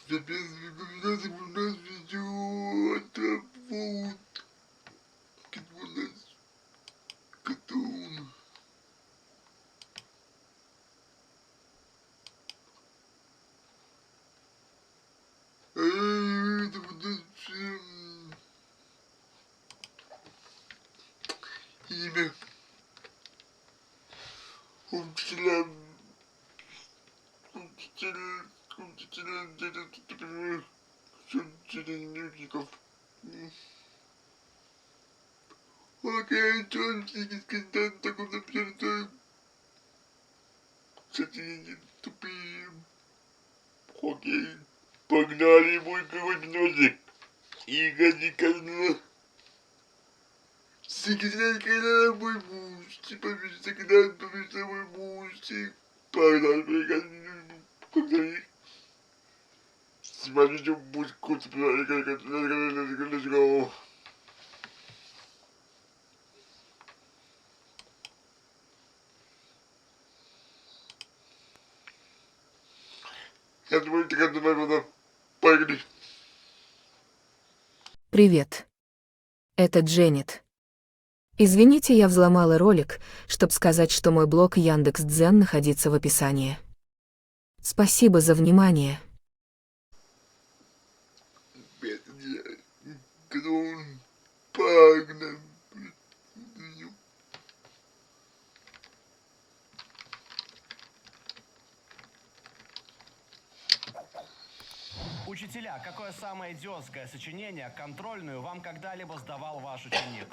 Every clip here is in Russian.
Записывай комбинации у нас видео отработки у нас готов. Это у нас имя учителя, учителя окей, чончики с контентом, например, кстати, тупые. Окей, погнали мой король носик. И гони канал. Секретарь канала мой муж. Повесится канал, повесится мой мужик. Погнали, погнали. Смотрите музыку, let's go. Я думаю, ты как надо. Погнали. Привет. Это Дженнет. Извините, я взломала ролик, чтобы сказать, что мой блог Яндекс.Дзен находится в описании. Спасибо за внимание. Клон. Погнали. Учителя, какое самое идиотское сочинение, контрольную, вам когда-либо сдавал ваш ученик?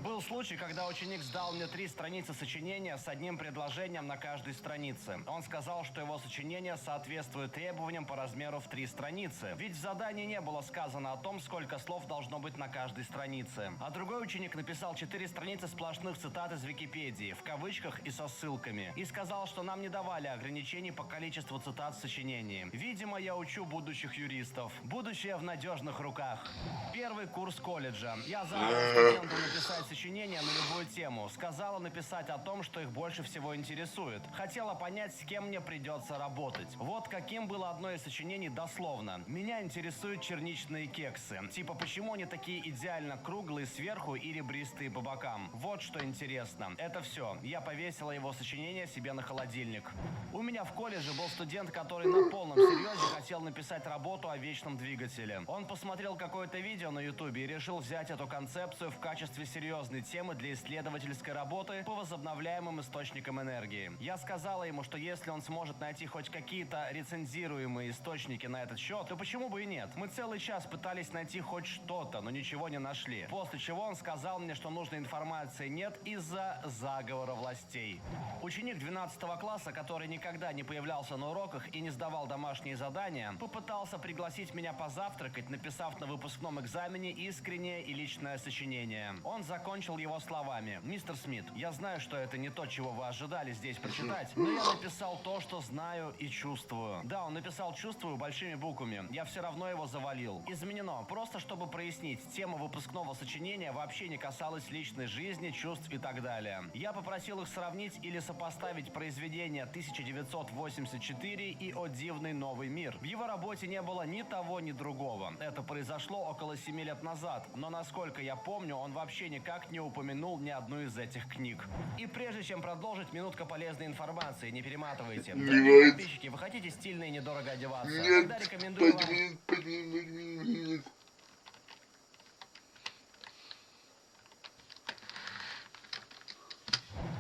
Был случай, когда ученик сдал мне 3 страницы сочинения с одним предложением на каждой странице. Он сказал, что его сочинение соответствует требованиям по размеру в 3 страницы. Ведь в задании не было сказано о том, сколько слов должно быть на каждой странице. А другой ученик написал 4 страницы сплошных цитат из Википедии, в кавычках и со ссылками. И сказал, что нам не давали ограничений по количеству цитат в сочинении. Видимо, я учу будущих юристов. Будущее в надежных руках. Первый курс колледжа. Я задал студенту написать сочинение на любую тему. Сказала написать о том, что их больше всего интересует. Хотела понять, с кем мне придется работать. Вот каким было одно из сочинений дословно. Меня интересуют черничные кексы. Типа, почему они такие идеально круглые сверху и ребристые по бокам? Вот что интересно. Это все. Я повесила его сочинение себе на холодильник. У меня в колледже был студент, который на полном серьезе хотел написать работу о вечном двигателе. Он посмотрел какое-то видео на ютубе и решил взять эту концепцию в качестве серьезной темы для исследовательской работы по возобновляемым источникам энергии. Я сказала ему, что если он сможет найти хоть какие-то рецензируемые источники на этот счет, то почему бы и нет? Мы целый час пытались найти хоть что-то, но ничего не нашли. После чего он сказал мне, что нужной информации нет из-за заговора властей. Ученик 12 класса, который никогда не появлялся на уроках и не сдавал домашние задания, попытался пригласить меня позавтракать, написав на выпускном экзамене искреннее и личное сочинение. Он закончил его словами: «Мистер Смит, я знаю, что это не то, чего вы ожидали здесь прочитать, но я написал то, что знаю и чувствую». Да, он написал «чувствую» большими буквами. Я все равно его завалил. Изменено. Просто чтобы прояснить, тема выпускного сочинения вообще не касалась личной жизни, чувств и так далее. Я попросил их сравнить или сопоставить произведения 1984 и «О дивный новый мир». В его работе не было ни того, ни другого. Это произошло около 7 лет назад, но насколько я помню, он вообще никак не упомянул ни одну из этих книг. И прежде чем продолжить, минутка полезной информации, не перематывайте. Дорогие подписчики, вы хотите стильно и недорого одеваться? Нет, Тогда рекомендую вам...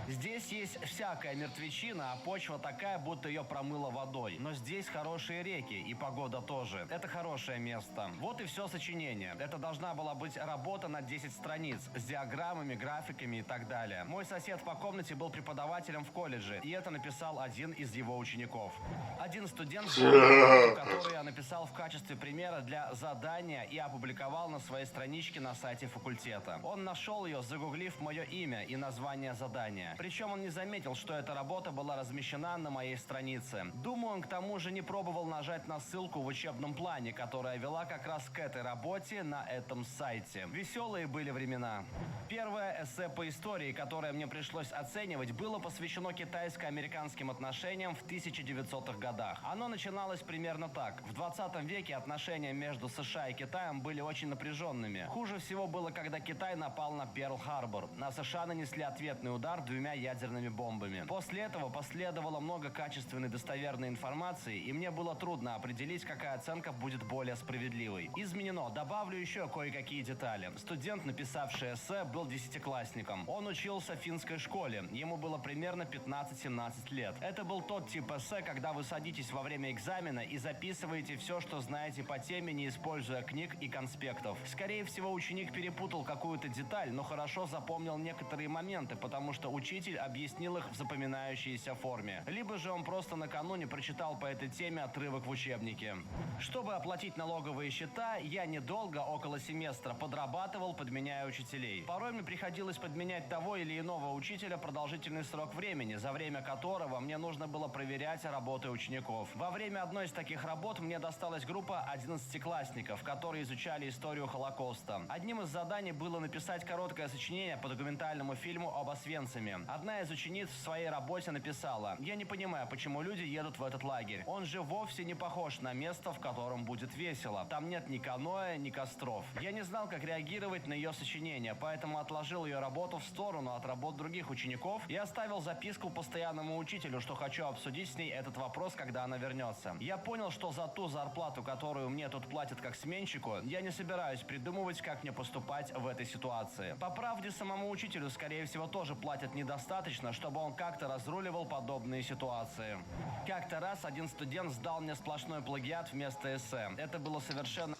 Здесь есть всякая мертвечина, а почва такая, будто ее промыло водой. Но здесь хорошие реки, и погода тоже. Это хорошее место. Вот и все сочинение. Это должна была быть работа на 10 страниц, с диаграммами, графиками и так далее. Мой сосед по комнате был преподавателем в колледже, и это написал один из его учеников. Один студент, который я написал в качестве примера для задания и опубликовал на своей страничке на сайте факультета. Он нашел ее, загуглив мое имя и название задания. Причем он не заметил, что эта работа была размещена на моей странице. Думаю, он к тому же не пробовал нажать на ссылку в учебном плане, которая вела как раз к этой работе на этом сайте. Веселые были времена. Первое эссе по истории, которое мне пришлось оценивать, было посвящено китайско-американским отношениям в 1900-х годах. Оно начиналось примерно так. В 20 20 веке отношения между США и Китаем были очень напряженными. Хуже всего было, когда Китай напал на Перл-Харбор, а США нанесли ответный удар 2 ядерными бомбами. После этого последовало много качественной достоверной информации, и мне было трудно определить, какая оценка будет более справедливой. Изменено. Добавлю еще кое-какие детали. Студент, написавший эссе, был 10-классником. Он учился в финской школе. Ему было примерно 15-17 лет. Это был тот тип эссе, когда вы садитесь во время экзамена и записываете все, что знаете по теме, не используя книг и конспектов. Скорее всего, ученик перепутал какую-то деталь, но хорошо запомнил некоторые моменты, потому что учитель объяснил их в запоминающейся форме. Либо же он просто накануне прочитал по этой теме отрывок в учебнике. Чтобы оплатить налоговые счета, я недолго, около семестра, подрабатывал, подменяя учителей. Порой мне приходилось подменять того или иного учителя продолжительный срок времени, за время которого мне нужно было проверять работы учеников. Во время одной из таких работ мне досталась группа 11-классников, которые изучали историю Холокоста. Одним из заданий было написать короткое сочинение по документальному фильму об Освенциме. Одна из учениц в своей работе написала: «Я не понимаю, почему люди едут в этот лагерь. Он же вовсе не похож на место, в котором будет весело. Там нет ни каноэ, ни костров». Я не знал, как реагировать на ее сочинение, поэтому отложил ее работу в сторону от работ других учеников и оставил записку постоянному учителю, что хочу обсудить с ней этот вопрос, когда она вернется. Я понял, что за ту зарплату, которую мне тут платят как сменщику, я не собираюсь придумывать, как мне поступать в этой ситуации. По правде, самому учителю, скорее всего, тоже платят недостаточно, чтобы он как-то разруливал подобные ситуации. Как-то раз один студент сдал мне сплошной плагиат вместо эссе. Это было совершенно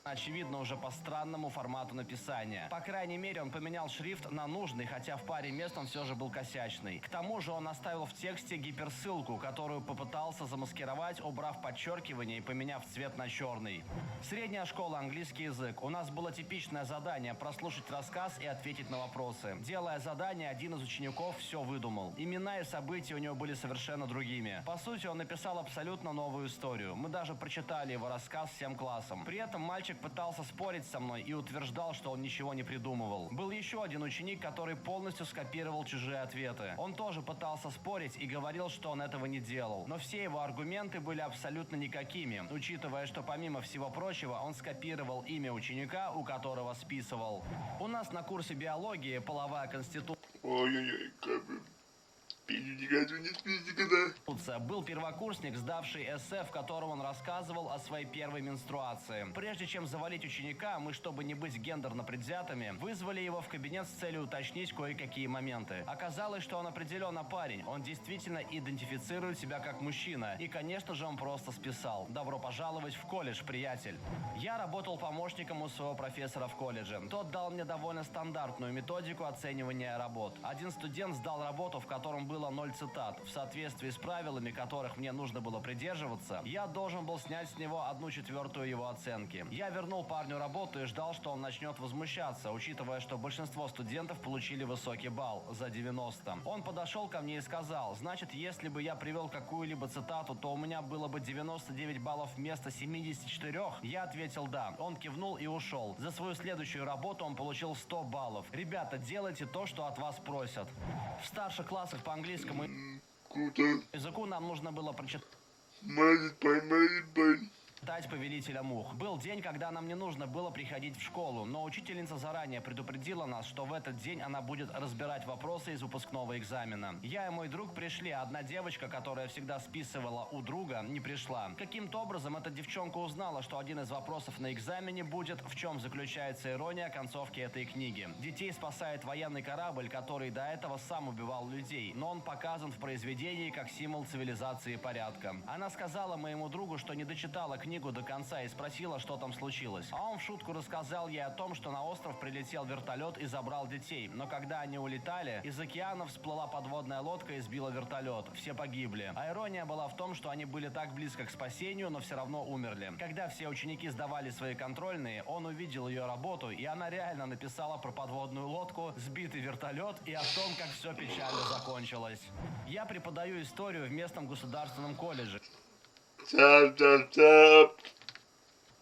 очевидно уже по странному формату написания. По крайней мере, он поменял шрифт на нужный, хотя в паре мест он все же был косячный. К тому же он оставил в тексте гиперссылку, которую попытался замаскировать, убрав подчеркивание и поменяв цвет на черный. Средняя школа, английский язык. У нас было типичное задание – прослушать рассказ и ответить на вопросы. Делая задание, один из учеников все выдумал. Имена и события у него были совершенно другими. По сути, он написал абсолютно новую историю. Мы даже прочитали его рассказ всем классом. При этом мальчик пытался спорить со мной и утверждал, что он ничего не придумывал. Был еще один ученик, который полностью скопировал чужие ответы. Он тоже пытался спорить и говорил, что он этого не делал. Но все его аргументы были абсолютно никакими, учитывая, что помимо всего прочего, он скопировал имя ученика, у которого списывал. У нас на курсе биологии половая конституция Ой-ой-ой, как бы. Ни разу не спи никогда. Был первокурсник, сдавший эссе, в котором он рассказывал о своей первой менструации. Прежде чем завалить ученика, мы, чтобы не быть гендерно предвзятыми, вызвали его в кабинет с целью уточнить кое-какие моменты. Оказалось, что он определенно парень. Он действительно идентифицирует себя как мужчина. И, конечно же, он просто списал. Добро пожаловать в колледж, приятель. Я работал помощником у своего профессора в колледже. Тот дал мне довольно стандартную методику оценивания работ. Один студент сдал работу, в котором было 0 цитат. В соответствии с правилами, которых мне нужно было придерживаться, я должен был снять с него 1/4 его оценки. Я вернул парню работу и ждал, что он начнет возмущаться, учитывая, что большинство студентов получили высокий балл, за 90. Он подошел ко мне и сказал: значит, если бы я привел какую-либо цитату, то у меня было бы 99 баллов вместо 74? Я ответил да. Он кивнул и ушел. За свою следующую работу он получил 100 баллов. Ребята, делайте то, что от вас просят. В старших классах по английскому Круто. языку нам нужно было прочитать Молодец, «Повелителя мух». Был день, когда нам не нужно было приходить в школу, но учительница заранее предупредила нас, что в этот день она будет разбирать вопросы из выпускного экзамена. Я и мой друг пришли, а одна девочка, которая всегда списывала у друга, не пришла. Каким-то образом эта девчонка узнала, что один из вопросов на экзамене будет, в чем заключается ирония концовки этой книги. Детей спасает военный корабль, который до этого сам убивал людей, но он показан в произведении как символ цивилизации и порядка. Она сказала моему другу, что не дочитала книгу до конца и спросила, что там случилось. А он в шутку рассказал ей о том, что на остров прилетел вертолет и забрал детей. Но когда они улетали, из океана всплыла подводная лодка и сбила вертолет. Все погибли. А ирония была в том, что они были так близко к спасению, но все равно умерли. Когда все ученики сдавали свои контрольные, он увидел ее работу, и она реально написала про подводную лодку, сбитый вертолет и о том, как все печально закончилось. Я преподаю историю в местном государственном колледже. Тяп-тяп-тяп.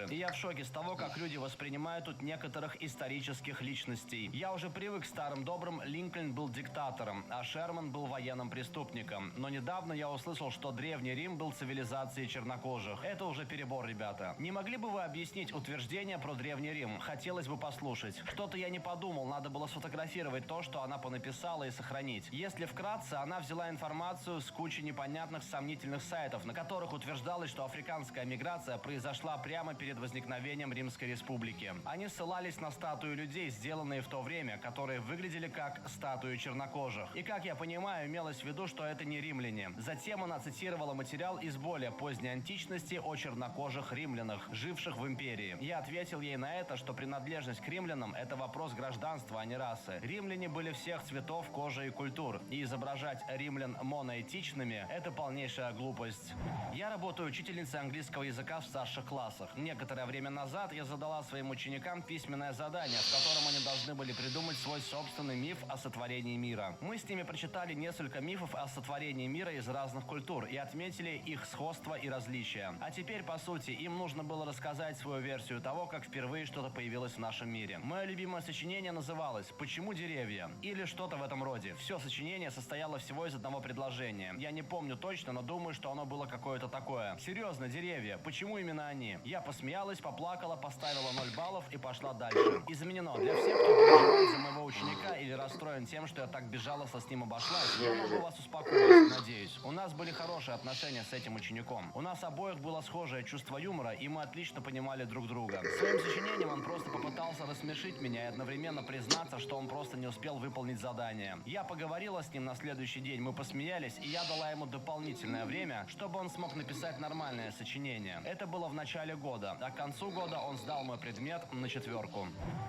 И я в шоке с того, как люди воспринимают тут некоторых исторических личностей. Я уже привык к старым добрым, Линкольн был диктатором, а Шерман был военным преступником. Но недавно я услышал, что Древний Рим был цивилизацией чернокожих. Это уже перебор, ребята. Не могли бы вы объяснить утверждение про Древний Рим? Хотелось бы послушать. Что-то я не подумал, надо было сфотографировать то, что она понаписала, и сохранить. Если вкратце, она взяла информацию с кучи непонятных сомнительных сайтов, на которых утверждалось, что африканская миграция произошла прямо перед возникновением Римской Республики. Они ссылались на статуи людей, сделанные в то время, которые выглядели как статуи чернокожих. И, как я понимаю, имелось в виду, что это не римляне. Затем она цитировала материал из более поздней античности о чернокожих римлянах, живших в империи. Я ответил ей на это, что принадлежность к римлянам – это вопрос гражданства, а не расы. Римляне были всех цветов, кожи и культур. И изображать римлян моноэтичными – это полнейшая глупость. Я работаю учительницей английского языка в старших классах. Некоторое время назад я задала своим ученикам письменное задание, в котором они должны были придумать свой собственный миф о сотворении мира. Мы с ними прочитали несколько мифов о сотворении мира из разных культур и отметили их сходство и различия. А теперь, по сути, им нужно было рассказать свою версию того, как впервые что-то появилось в нашем мире. Мое любимое сочинение называлось «Почему деревья?» или что-то в этом роде. Все сочинение состояло всего из одного предложения. Я не помню точно, но думаю, что оно было какое-то такое. Серьезно, деревья, почему именно они? Я посмеялась, поплакала, поставила 0 баллов и пошла дальше. Изменено. Для всех, кто переживает за моего ученика или расстроен тем, что я так безжалостно с ним обошлась, я могу вас успокоить, надеюсь. У нас были хорошие отношения с этим учеником. У нас обоих было схожее чувство юмора, и мы отлично понимали друг друга. Своим сочинением он просто попытался рассмешить меня и одновременно признаться, что он просто не успел выполнить задание. Я поговорила с ним на следующий день, мы посмеялись, и я дала ему дополнительное время, чтобы он смог написать нормальное сочинение. Это было в начале года, а к концу года он сдал мой предмет на 4.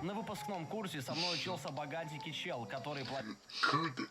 На выпускном курсе со мной учился богатенький чел, который Круто.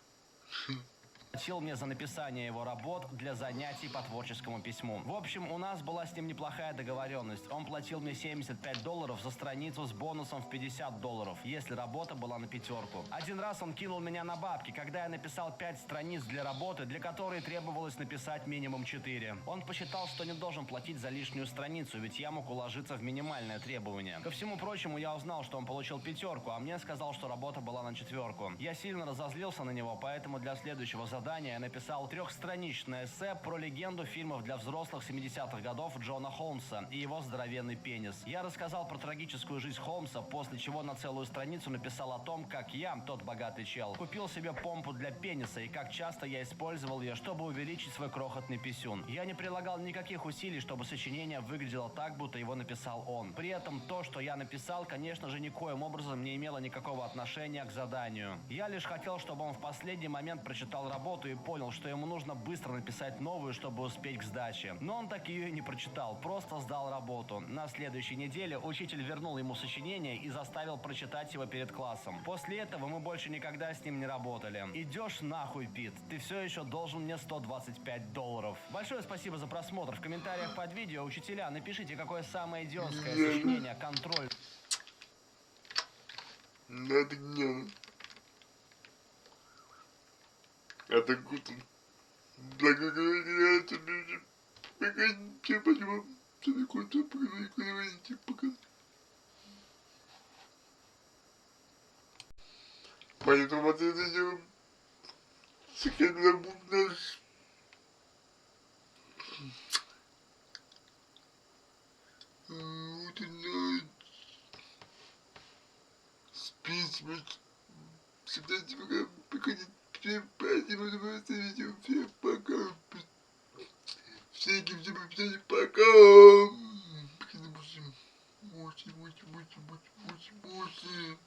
платил мне за написание его работ для занятий по творческому письму. В общем, у нас была с ним неплохая договоренность. Он платил мне $75 за страницу с бонусом в $50, если работа была на 5. Один раз он кинул меня на бабки, когда я написал 5 страниц для работы, для которой требовалось написать минимум 4. Он посчитал, что не должен платить за лишнюю страницу, ведь я мог уложиться в минимальное требование. Ко всему прочему, я узнал, что он получил 5, а мне сказал, что работа была на 4. Я сильно разозлился на него, поэтому для следующего задания я написал 3-страничное эссе про легенду фильмов для взрослых 70-х годов Джона Холмса и его здоровенный пенис. Я рассказал про трагическую жизнь Холмса, после чего на целую страницу написал о том, как я, тот богатый чел, купил себе помпу для пениса и как часто я использовал ее, чтобы увеличить свой крохотный писюн. Я не прилагал никаких усилий, чтобы сочинение выглядело так, будто его написал он. При этом то, что я написал, конечно же, никоим образом не имело никакого отношения к заданию. Я лишь хотел, чтобы он в последний момент прочитал работу и понял, что ему нужно быстро написать новую, чтобы успеть к сдаче. Но он так ее и не прочитал, просто сдал работу. На следующей неделе учитель вернул ему сочинение и заставил прочитать его перед классом. После этого мы больше никогда с ним не работали. Идешь нахуй, Пит, ты все еще должен мне $125. Большое спасибо за просмотр. В комментариях под видео, учителя, напишите, какое самое идиотское сочинение контроль. Надо гневно. Это круто. Благодаря тебе. Погодите, спасибо. Тебе круто. Поговорите, пока. Поэтому вот это дело. Секретно будет наш. Вот и ночь. Спить, всегда тебе приходит. Всем спасибо за это видео. Всем пока. Всяким всем пока. Очень.